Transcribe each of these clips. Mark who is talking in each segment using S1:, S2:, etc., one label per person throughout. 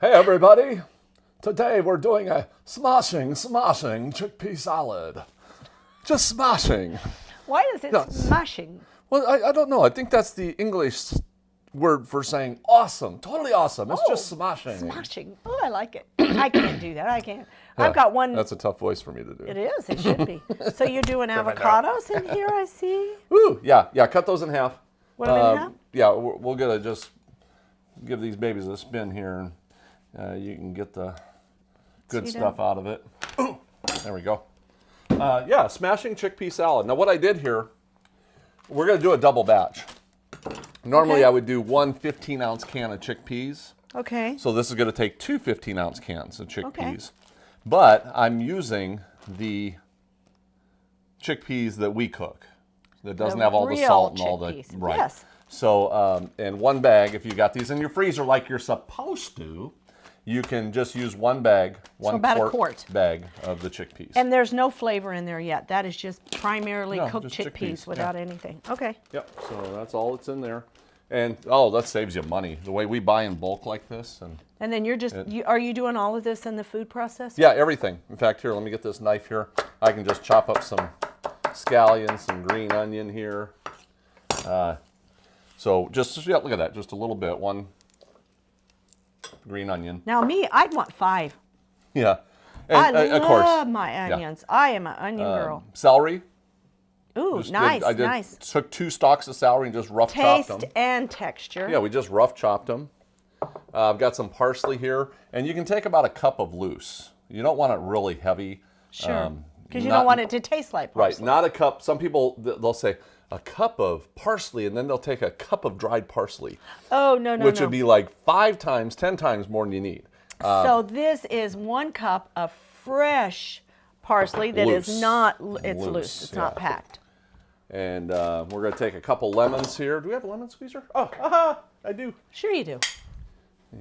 S1: Hey everybody! Today we're doing a smashing chickpea salad. Just smashing.
S2: Why is it
S1: No.
S2: smashing?
S1: Well, I don't know. I think that's the English word for saying awesome. Totally awesome. It's just smashing.
S2: Smashing. Oh, I like it. I can't do that. I can't. I've got one.
S1: That's a tough voice for me to do.
S2: It is. It should be. So you're doing avocados in here, I see.
S1: Ooh, yeah. Cut those in half.
S2: What am I in half?
S1: Yeah, we're gonna just give these babies a spin here, and you can get the good stuff out of it. Ooh, there we go. Yeah, smashing chickpea salad. Now what I did here, we're gonna do a double batch. Normally I would do one 15-ounce can of chickpeas.
S2: Okay.
S1: So this is gonna take two 15-ounce cans of chickpeas.
S2: Okay.
S1: But I'm using the chickpeas that we cook. That doesn't have all the
S2: real
S1: salt and all the,
S2: chickpeas.
S1: right.
S2: Yes.
S1: So, in one bag, if you got these in your freezer like you're supposed to, you can just use one bag,
S2: about a quart
S1: bag of the chickpeas.
S2: And there's no flavor in there yet. That is just primarily cooked
S1: just
S2: chickpeas without anything. Okay.
S1: Yep, so that's all that's in there. And, oh, that saves you money. The way we buy in bulk like this.
S2: And then you're just, are you doing all of this in the food processor?
S1: Yeah, everything. In fact, here, let me get this knife here. I can just chop up some scallions, some green onion here. So just, look at that, just a little bit, one green onion.
S2: Now me, I'd want 5.
S1: Yeah, and
S2: I
S1: of course,
S2: love my onions. I am an onion girl.
S1: celery.
S2: Ooh,
S1: Just
S2: nice,
S1: I
S2: nice.
S1: took 2 stalks of celery and just rough chopped them.
S2: Taste and texture.
S1: Yeah, we just rough chopped them. I've got some parsley here, and you can take about a cup of loose. You don't want it really heavy.
S2: Sure, because you don't want it to taste like parsley.
S1: Right, not a cup. Some people, they'll say a cup of parsley, and then they'll take a cup of dried parsley.
S2: Oh, no, no,
S1: Which
S2: no.
S1: would be like 5 times, 10 times more than you need.
S2: So this is 1 cup of fresh parsley that is not, it's loose. It's not packed.
S1: And we're going to take a couple lemons here. Do we have a lemon squeezer? Oh, aha, I do.
S2: Sure you do.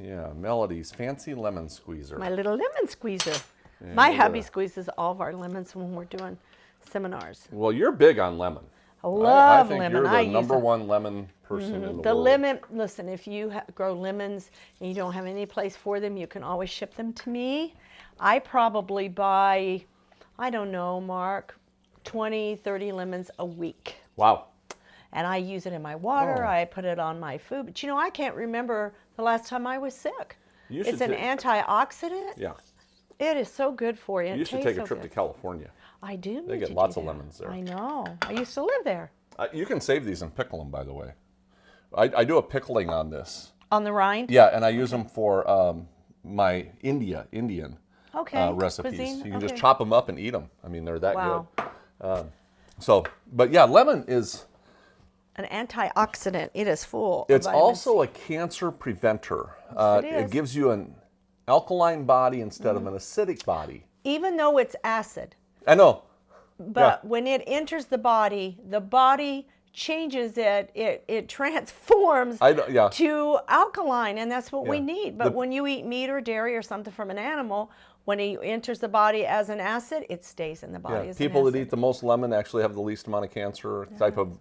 S1: Yeah, Melody's fancy lemon squeezer.
S2: My little lemon squeezer.
S1: And
S2: My hubby squeezes all of our lemons when we're doing seminars.
S1: Well, you're big on lemon.
S2: I love
S1: I think
S2: lemon.
S1: you're the number one lemon person in the
S2: The
S1: world.
S2: lemon, listen, if you grow lemons and you don't have any place for them, you can always ship them to me. I probably buy, I don't know, Mark, 20, 30 lemons a week.
S1: Wow.
S2: And I use it in my water. I put it on my food. But you know, I can't remember the last time I was sick. It's an antioxidant.
S1: Yeah.
S2: It is so good for you.
S1: You should take a trip to California.
S2: I do.
S1: They
S2: need
S1: get
S2: to
S1: lots
S2: do
S1: of
S2: that.
S1: lemons there.
S2: I know. I used to live there.
S1: You can save these and pickle them, by the way. I do a pickling on this.
S2: On the rind?
S1: Yeah, and I use them for my Indian recipes.
S2: Cuisine?
S1: You can just chop them up and eat them. I mean, they're that
S2: Wow.
S1: good. But yeah, lemon is...
S2: An antioxidant. It is full.
S1: It's
S2: of vitamin
S1: also
S2: C.
S1: a cancer preventer.
S2: Yes, it
S1: It
S2: is.
S1: gives you an alkaline body instead of an acidic body.
S2: Even though it's acid,
S1: I know.
S2: but when it enters the body changes it. It transforms to alkaline, and that's what we need. But when you eat meat or dairy or something from an animal, when it enters the body as an acid, it stays in the body as
S1: People
S2: an
S1: that
S2: acid.
S1: eat the most lemon actually have the least amount of cancer type of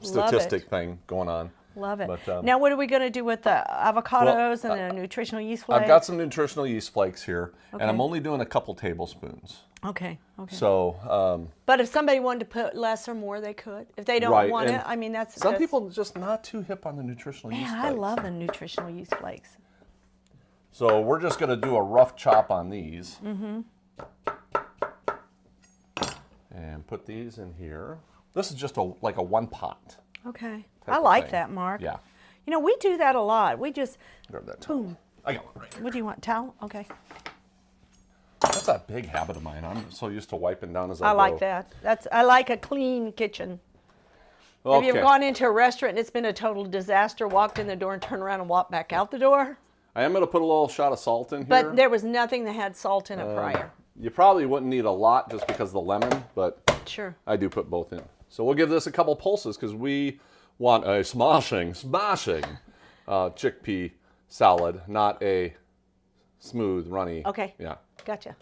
S1: statistic thing going on.
S2: Love it.
S1: But,
S2: now, what are we going to do with the avocados and the nutritional yeast flakes?
S1: I've got some nutritional yeast flakes here, and I'm only doing a couple tablespoons.
S2: Okay.
S1: So,
S2: but if somebody wanted to put less or more, they could. If they don't want it, I mean,
S1: some people are just not too hip on the nutritional yeast flakes.
S2: I love the nutritional yeast flakes.
S1: So we're just going to do a rough chop on these. And put these in here. This is just like a 1 pot.
S2: Okay. I like that, Mark.
S1: Yeah.
S2: You know, we do that a lot. We just,
S1: Grab that towel.
S2: boom.
S1: I got one right here.
S2: What do you want, towel? Okay.
S1: That's a big habit of mine. I'm so used to wiping down as I
S2: I
S1: go.
S2: like that. I like a clean kitchen.
S1: Okay.
S2: Have you ever gone into a restaurant and it's been a total disaster, walked in the door and turned around and walked back out the door?
S1: I am going to put a little shot of salt in here.
S2: But there was nothing that had salt in it prior.
S1: You probably wouldn't need a lot just because of the lemon, but
S2: Sure.
S1: I do put both in. So we'll give this a couple pulses because we want a smashing chickpea salad, not a smooth, runny.
S2: Okay.
S1: Yeah.
S2: Gotcha.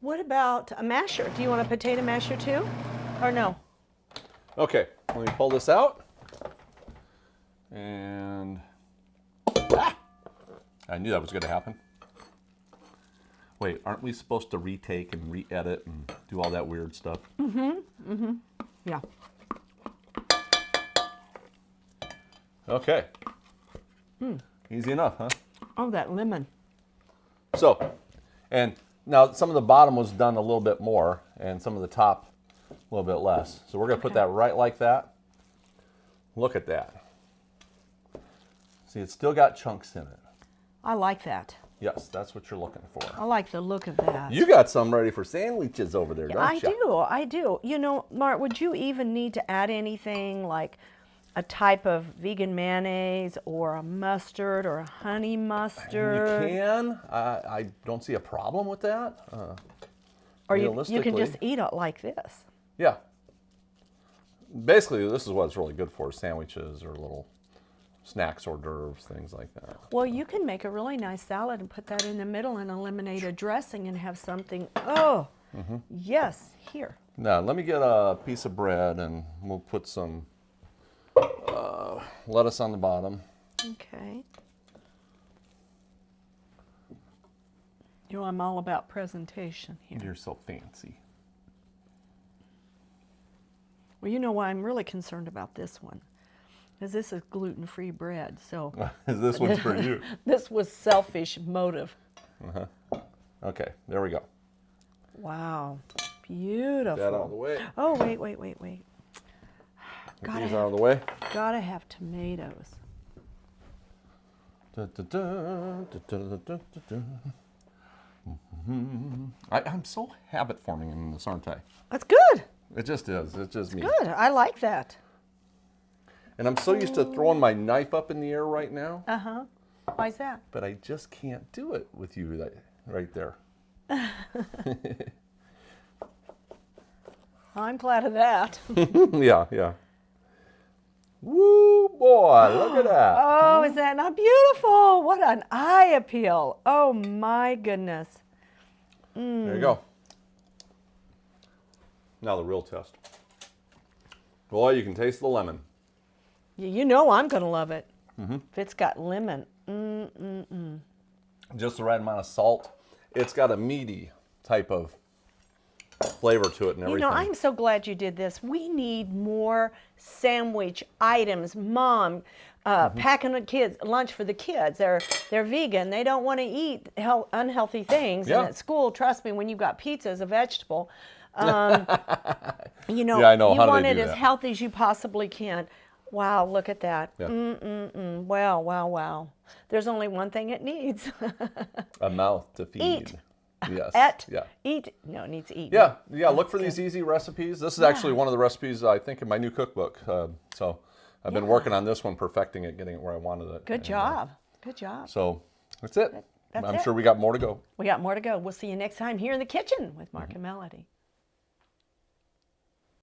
S2: What about a masher? Do you want a potato masher too? Or no?
S1: Okay, let me pull this out. And I knew that was going to happen. Wait, aren't we supposed to retake and re-edit and do all that weird stuff?
S2: Yeah.
S1: Okay. Easy enough, huh?
S2: Oh, that lemon.
S1: So, and now some of the bottom was done a little bit more, and some of the top a little bit less. So we're going to put that right like that. Look at that. See, it's still got chunks in it.
S2: I like that.
S1: Yes, that's what you're looking for.
S2: I like the look of that.
S1: You got some ready for sandwiches over there, don't you?
S2: I do. You know, Mart, would you even need to add anything like a type of vegan mayonnaise or a mustard or a honey mustard?
S1: You can. I don't see a problem with that.
S2: Or you can just eat it like this.
S1: Yeah. Basically, this is what it's really good for, sandwiches or little snacks, hors d'oeuvres, things like that.
S2: Well, you can make a really nice salad and put that in the middle and eliminate a dressing and have something, oh, yes, here.
S1: Now, let me get a piece of bread and we'll put some lettuce on the bottom.
S2: Okay. You know, I'm all about presentation here.
S1: You're so fancy.
S2: Well, you know why I'm really concerned about this one? Because this is gluten-free bread, so.
S1: This one's for you.
S2: This was selfish motive.
S1: Okay, there we go.
S2: Wow, beautiful.
S1: Get that out of the way.
S2: Oh, wait.
S1: Get these out of the way.
S2: Gotta have tomatoes.
S1: I'm so habit forming in this, aren't I?
S2: That's good.
S1: It just is. It's just me.
S2: Good. I like that.
S1: And I'm so used to throwing my knife up in the air right now.
S2: Why's that?
S1: But I just can't do it with you right there.
S2: I'm glad of that.
S1: Yeah. Woo, boy, look at that.
S2: Oh, is that not beautiful? What an eye appeal. Oh, my goodness.
S1: There you go. Now the real test. Boy, you can taste the lemon.
S2: You know I'm going to love it. If it's got lemon.
S1: Just the right amount of salt. It's got a meaty type of flavor to it and everything.
S2: You know, I'm so glad you did this. We need more sandwich items. Mom, packing the kids lunch for the kids. They're vegan. They don't want to eat unhealthy things.
S1: Yeah.
S2: And at school, trust me, when you've got pizza as a vegetable, you know,
S1: yeah, I know.
S2: you
S1: How do
S2: want
S1: they
S2: it
S1: do
S2: as
S1: that?
S2: healthy as you possibly can. Wow, look at that.
S1: Yeah.
S2: Wow. There's only one thing it needs.
S1: A mouth to feed.
S2: Eat.
S1: Yes.
S2: Eat. No, it needs to eat.
S1: Yeah. Look for these easy recipes. This is actually one of the recipes I think in my new cookbook. So I've been working on this one, perfecting it, getting it where I wanted it.
S2: Good job. Good job.
S1: So that's it.
S2: That's
S1: I'm
S2: it.
S1: sure we got more to go.
S2: We got more to go. We'll see you next time here in the kitchen with Mark and Melody.